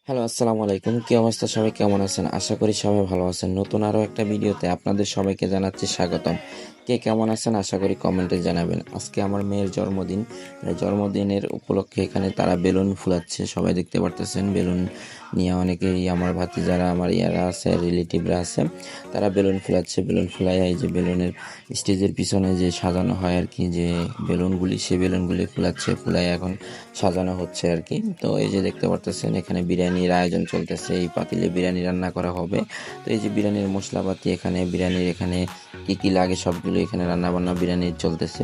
Hello, আসসালামু আলাইকুম। কি অবস্থা? সবাই কেমন আছেন? আশা করি সবাই ভালো আছেন। নতুন আরও একটা ভিডিওতে আপনাদের সবাইকে জানাচ্ছি স্বাগতম। কে কেমন আছেন? আশা করি কমেন্টে জানাবেন। আজকে আমার মেয়ের জন্মদিন। জন্মদিনের উপলক্ষে এখানে তারা বেলুন ফুলাচ্ছে। সবাই দেখতে পারতেছেন বেলুন নিয়ে অনেকেই আমার ভাতিজারা, আমার ইয়ারা আছে, রিলেটিভরা আছে। তারা বেলুন ফুলাচ্ছে। বেলুন ফুলায় এই যে বেলুনের স্টেজের পিছনে যে সাজানো হয় আর কি, যে বেলুনগুলি, সেই বেলুনগুলি ফুলাচ্ছে। ফুলায় এখন সাজানো হচ্ছে আর কি। তো এই যে দেখতে পারতেছেন এখানে বিরিয়ানির আয়োজন চলতেছে। এই পাতিলে বিরিয়ানি রান্না করা হবে। তো এই যে বিরিয়ানির মশলাপাতি, এখানে বিরিয়ানির এখানে কি কি লাগে সবগুলো এখানে রান্না বান্না বিরিয়ানির চলতেছে।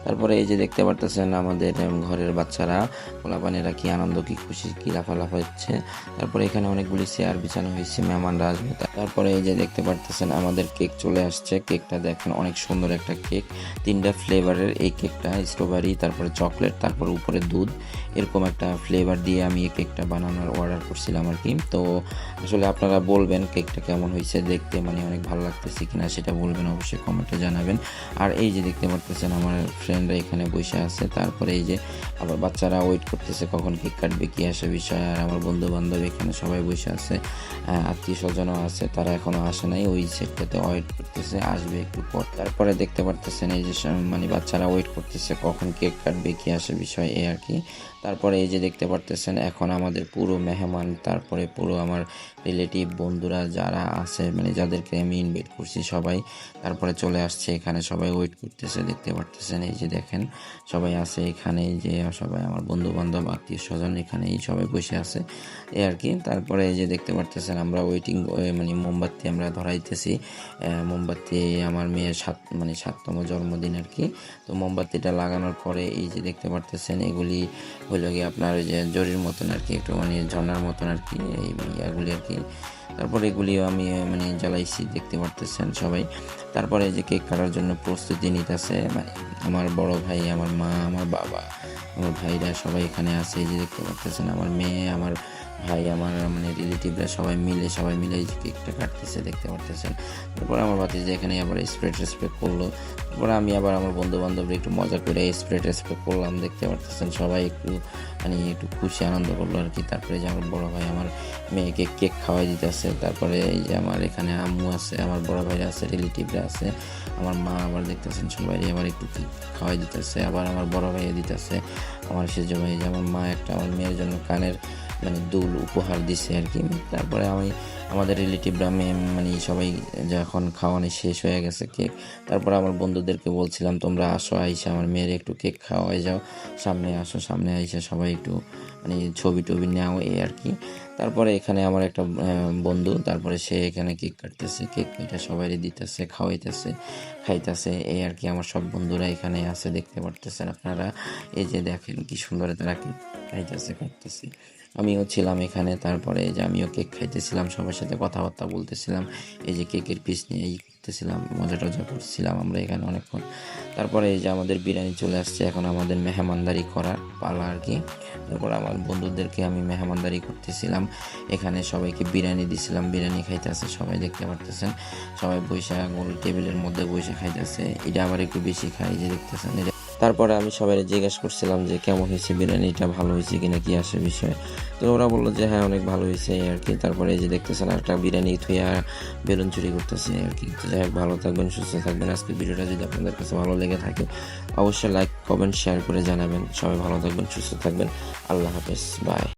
তারপরে এই যে দেখতে পারতেছেন আমাদের ঘরের বাচ্চারা, পোলাপানেরা কি আনন্দ, কি খুশি, কি লাফালাফা হচ্ছে। তারপরে এখানে অনেকগুলি চেয়ার বিছানো হয়েছে, মেহমানরা আসবে। তারপরে এই যে দেখতে পারতেছেন আমাদের কেক চলে আসছে। কেকটা দেখেন অনেক সুন্দর একটা কেক, 3টা ফ্লেভারের এই কেকটা, স্ট্রবেরি, তারপরে চকলেট, তারপরে উপরে দুধ, এরকম একটা ফ্লেভার দিয়ে আমি এই কেকটা বানানোর অর্ডার করছিলাম আর কি। তো আসলে আপনারা বলবেন কেকটা কেমন হয়েছে দেখতে, মানে অনেক ভালো লাগতেছে কিনা সেটা বলবেন, অবশ্যই কমেন্টে জানাবেন। আর এই যে দেখতে পারতেছেন আমার ফ্রেন্ডরা এখানে বসে আছে। তারপরে এই যে আবার বাচ্চারা ওয়েট করতেছে কখন কেক কাটবে, কি আসে বিষয়। আর আমার বন্ধু বান্ধব এখানে সবাই বসে আছে, আত্মীয় স্বজনও আছে, তারা এখনো আসে নাই, ওই সেটটাতে ওয়েট করতেছে, আসবে একটু পর। তারপরে দেখতে পারতেছেন এই যে মানে বাচ্চারা ওয়েট করতেছে কখন কেক কাটবে, কি আসে বিষয়, এই আর কি। তারপরে এই যে দেখতে পারতেছেন এখন আমাদের পুরো মেহমান, তারপরে পুরো আমার রিলেটিভ বন্ধুরা যারা আছে, মানে যাদেরকে আমি ইনভাইট করছি সবাই তারপরে চলে আসছে এখানে, সবাই ওয়েট করতেছে। দেখতে পারতেছেন এই যে দেখেন সবাই আছে এখানে, এই যে সবাই আমার বন্ধু বান্ধব, আত্মীয় স্বজন এখানেই সবাই বসে আছে, এই আর কি। তারপরে এই যে দেখতে পারতেছেন আমরা ওয়েটিং, মানে মোমবাতি আমরা ধরাইতেছি। মোমবাতি, আমার মেয়ের মানে 7তম জন্মদিন আর কি। তো মোমবাতিটা লাগানোর পরে এই যে দেখতে পারতেছেন এগুলি হইল গিয়ে আপনার ওই যে জরির মতন আর কি, একটু মানে ঝর্ণার মতন আর কি, এই ইয়াগুলি আর কি। তারপরে এগুলিও আমি মানে জ্বালাইছি, দেখতে পারতেছেন সবাই। তারপরে এই যে কেক কাটার জন্য প্রস্তুতি নিতেছে, মানে আমার বড় ভাই, আমার মা, আমার বাবা, আমার ভাইরা সবাই এখানে আছে। এই যে দেখতে পারতেছেন আমার মেয়ে, আমার ভাই, আমার মানে রিলেটিভরা সবাই মিলে এই যে কেকটা কাটতেছে, দেখতে পারতেছেন। তারপরে আমার ভাতিজা এখানে আবার স্প্রে করলো। তারপরে আমি আবার আমার বন্ধু বান্ধবরা একটু মজা করে স্প্রে করলাম, দেখতে পারতেছেন সবাই একটু মানে একটু খুশি আনন্দ করলো আর কি। তারপরে যে আমার বড় ভাই আমার মেয়েকে কেক খাওয়াই দিতেছে। তারপরে এই যে আমার এখানে আম্মু আছে, আমার বড় ভাইরা আছে, রিলেটিভরা আছে, আমার মা আবার দেখতেছেন সবাই আবার একটু কেক খাওয়াই দিতেছে। আবার আমার বড় ভাইয়া দিতেছে, আমার সেজ ভাই, যে আমার মা একটা আমার মেয়ের জন্য কানের মানে দুল উপহার দিছে আর কি। তারপরে আমাদের রিলেটিভরা মানে সবাই যখন খাওয়ানো শেষ হয়ে গেছে কেক, তারপরে আমার বন্ধুদেরকে বলছিলাম তোমরা আসো, আইসা আমার মেয়ের একটু কেক খাওয়াই যাও, সামনে আসো, সামনে আইসা সবাই একটু মানে ছবি টবি নেও, এই আর কি। তারপরে এখানে আমার একটা বন্ধু, তারপরে সে এখানে কেক কাটতেছে, কেক কেটে সবাই দিতেছে, খাইতেছে, এই আর কি। আমার সব বন্ধুরা এখানে আছে, দেখতে পারতেছেন আপনারা। এই যে দেখেন কি সুন্দর তারা কেক খাইতেছে। আমিও ছিলাম এখানে। তারপরে এই যে আমিও কেক খাইতেছিলাম, সবার সাথে কথাবার্তা বলতেছিলাম, এই যে কেকের পিস নিয়ে করতেছিলাম, মজা টজা করছিলাম আমরা এখানে অনেকক্ষণ। তারপরে এই যে আমাদের বিরিয়ানি চলে আসছে, এখন আমাদের মেহমানদারি করার পালা আর কি। তারপর আমার বন্ধুদেরকে আমি মেহমানদারি করতেছিলাম, এখানে সবাইকে বিরিয়ানি দিছিলাম, বিরিয়ানি খাইতেছে সবাই, দেখতে পারতেছেন সবাই বৈশা গোল টেবিলের মধ্যে বসে খাইতেছে। এটা আবার একটু বেশি খাই, যে দেখতেছেন। তারপরে আমি সবাই জিজ্ঞেস করছিলাম যে কেমন হয়েছে বিরিয়ানিটা, ভালো হয়েছে কিনা, কি আসে বিষয়। তো ওরা বললো যে হ্যাঁ অনেক ভালো হয়েছে আর কি। তারপরে এই যে দেখতেছেন একটা বিরিয়ানি থুইয়া বেলুন চুরি করতেছে আর কি। তো যাই হোক, ভালো থাকবেন, সুস্থ থাকবেন। আজকে ভিডিওটা যদি আপনাদের কাছে ভালো লেগে থাকে অবশ্যই লাইক, কমেন্ট, শেয়ার করে জানাবেন। সবাই ভালো থাকবেন, সুস্থ থাকবেন। আল্লাহ হাফেজ, বাই।